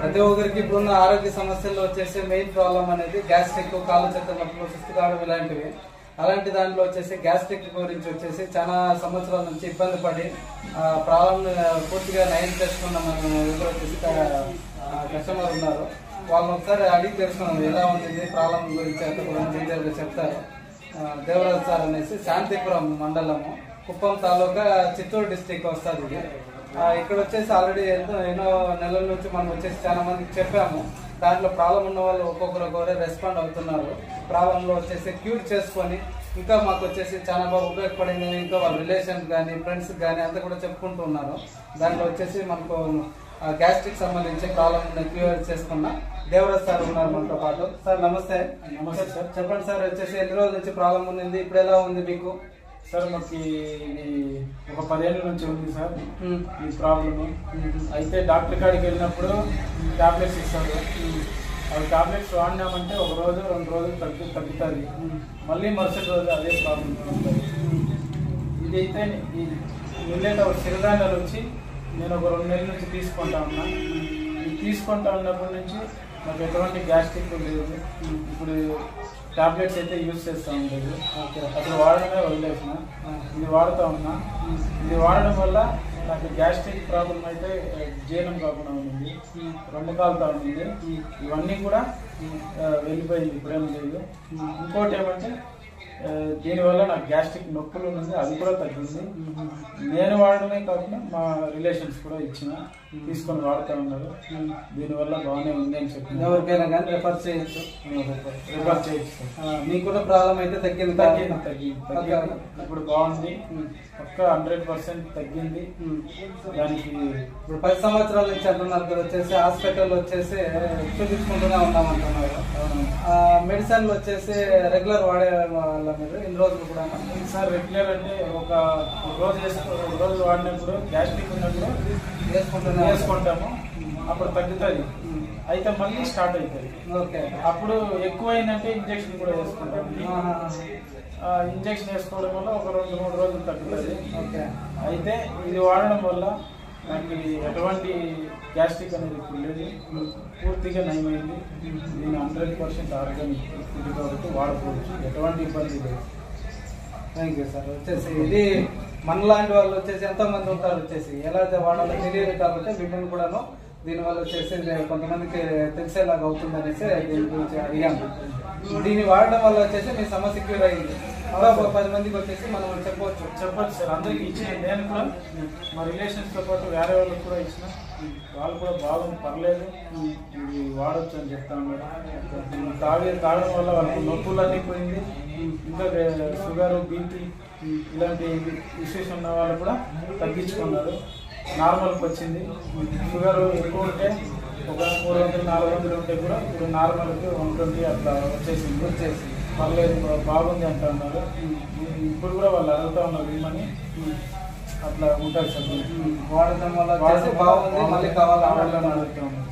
ప్రతి ఒక్కరికి ఇప్పుడున్న ఆరోగ్య సమస్యల్లో వచ్చేసి మెయిన్ ప్రాబ్లం అనేది గ్యాస్ట్రిక్, కాళ్ళు చేతుల నొప్పులు, సుస్థి కావడం ఇలాంటివి. అలాంటి దాంట్లో వచ్చేసి గ్యాస్ట్రిక్ గురించి వచ్చేసి చాలా సంవత్సరాల నుంచి ఇబ్బంది పడి ప్రాబ్లం పూర్తిగా నయం చేసుకున్న మన దగ్గర వచ్చేసి కస్టమర్ ఉన్నారు. వాళ్ళని ఒకసారి అడిగి తెలుసుకున్నాం ఎలా ఉంటుంది ప్రాబ్లం గురించి అంతా కూడా డీటెయిల్గా చెప్తారు. దేవరాజ్ సార్ అనేసి శాంతిపురం మండలము, కుప్పం తాలూకా, చిత్తూరు డిస్టిక్ వస్తుంది ఇది. ఇక్కడ వచ్చేసి ఆల్రెడీ ఎన్నో నెలల నుంచి మనం వచ్చేసి చాలా మందికి చెప్పాము. దాంట్లో ప్రాబ్లం ఉన్న వాళ్ళు ఒక్కొక్కరు రెస్పాండ్ అవుతున్నారు. ప్రాబ్లంలో వచ్చేసి క్యూర్ చేసుకొని ఇంకా మాకు వచ్చేసి చాలా బాగా ఉపయోగపడింది, ఇంకా వాళ్ళ రిలేషన్స్ కానీ ఫ్రెండ్స్ కానీ అంతా కూడా చెప్పుకుంటూ ఉన్నారు. దాంట్లో వచ్చేసి మనకు గ్యాస్ట్రిక్ సంబంధించి ప్రాబ్లం క్యూర్ చేసుకున్న దేవరాజ్ సార్ ఉన్నారు మనతో పాటు. సార్ నమస్తే. నమస్తే సార్. చెప్పండి సార్, వచ్చేసి ఎన్ని రోజుల నుంచి ప్రాబ్లం ఉంది, ఇప్పుడు ఎలా ఉంది మీకు? సార్ మాకు ఇది ఒక 10 ఏళ్ళ నుంచి ఉంది సార్ ఈ ప్రాబ్లము. అయితే డాక్టర్ కాడికి వెళ్ళినప్పుడు టాబ్లెట్స్ ఇస్తారు. అవి టాబ్లెట్స్ వాడినామంటే 1 రోజు 2 రోజులు తగ్గుతుంది, మళ్ళీ మరుసటి రోజు అదే ప్రాబ్లం ఉంటుంది. ఇదైతే మిల్లెట్ సిరిధాన్యాలు వచ్చి నేను ఒక 2 నెలల నుంచి తీసుకుంటా ఉన్నా. ఇది తీసుకుంటా ఉన్నప్పటి నుంచి నాకు ఎటువంటి గ్యాస్ట్రిక్ లేదు. ఇప్పుడు టాబ్లెట్స్ అయితే యూజ్ చేస్తూ ఉండేది, అసలు వాడడమే వదిలేసిన. ఇది వాడుతూ ఉన్నా. ఇది వాడడం వల్ల నాకు గ్యాస్ట్రిక్ ప్రాబ్లం అయితే జీర్ణం కాకుండా ఉంది, 2 కాలుతా ఉంది. ఇవన్నీ కూడా వెళ్ళిపోయింది, ఇప్పుడేం లేదు. ఇంకోటి ఏమంటే దీనివల్ల నాకు గ్యాస్ట్రిక్ నొప్పులు ఉంది, అది కూడా తగ్గింది. నేను వాడడమే కాకుండా మా రిలేషన్స్ కూడా తీసుకొని వాడుతూ ఉన్నారు. దీనివల్ల బాగానే ఉంది అని చెప్పి ఎవరికైనా కానీ రెఫర్ చేయొచ్చు. మీకు కూడా ప్రాబ్లం అయితే తగ్గింది. ఇప్పుడు బాగుంది, పక్క 100% తగ్గింది. దానికి ఇప్పుడు 10 సంవత్సరాల నుంచి అంటున్నారు కదా, వచ్చేసి హాస్పిటల్ వచ్చేసి చూపించుకుంటూనే ఉన్నామంటున్నారు. మెడిసిన్లు వచ్చేసి రెగ్యులర్ వాడే వాళ్ళ మీరు ఇన్ని రోజులు కూడా? సార్ రెగ్యులర్ అంటే ఒక రోజు వాడినప్పుడు గ్యాస్ట్రిక్ ఉన్నప్పుడు వేసుకుంటాము, అప్పుడు తగ్గుతుంది. అయితే మళ్ళీ స్టార్ట్ అవుతుంది. ఓకే. అప్పుడు ఎక్కువైందంటే ఇంజక్షన్ కూడా వేసుకుంటాము. ఇంజక్షన్ వేసుకోవడం వల్ల ఒక 2-3 రోజులు తగ్గుతుంది. ఓకే. అయితే ఇది వాడడం వల్ల నాకు ఎటువంటి గ్యాస్ట్రిక్ అనేది ఇప్పుడు లేదు, పూర్తిగా నయమైంది. దీన్ని 100% ఆర్గానిక్ ఫుడ్ కాబట్టి వాడుకోవచ్చు, ఎటువంటి ఇబ్బంది లేదు. Thank you sir. వచ్చేసి ఇది మనలాంటి వాళ్ళు వచ్చేసి ఎంతో మంది ఉంటారు, వచ్చేసి ఎలా వాడాలో తెలియదు కాబట్టి మిమ్మల్ని కూడాను దీనివల్ల వచ్చేసి కొంతమందికి తెలిసేలాగా అవుతుంది అనేసి దీని గురించి అడిగాము. దీన్ని వాడడం వల్ల వచ్చేసి మీ సమస్య క్యూర్ అయింది. అలా 10 మందికి వచ్చేసి మనం చెప్పొచ్చు సార్. అందరికి ఇచ్చిన, నేను కూడా మా రిలేషన్స్తో పాటు వేరే వాళ్ళకి కూడా ఇచ్చిన, వాళ్ళు కూడా బాగుంది, పర్లేదు, ఇది వాడచ్చు అని చెప్తా ఉన్నారు. తాగడం వల్ల వాళ్ళకి నొప్పులన్నీ పోయింది. ఇంకా షుగర్, బీపీ ఇలాంటి ఇష్యూస్ ఉన్న వాళ్ళు కూడా తగ్గించుకున్నారు, నార్మల్కి వచ్చింది. షుగర్ ఎక్కువ ఉంటే ఒక 300-400 ఉంటే కూడా ఇప్పుడు నార్మల్కి 120 అట్లా వచ్చేసింది. పర్లేదు, బాగుంది అంటున్నారు. ఇప్పుడు కూడా వాళ్ళు అడుగుతా ఉన్నారు ఇమ్మని. అట్లా ఉంటారు సార్. వాడటం వల్ల బాగుంది, మళ్ళీ కావాలని అడుగుతా ఉన్నారు.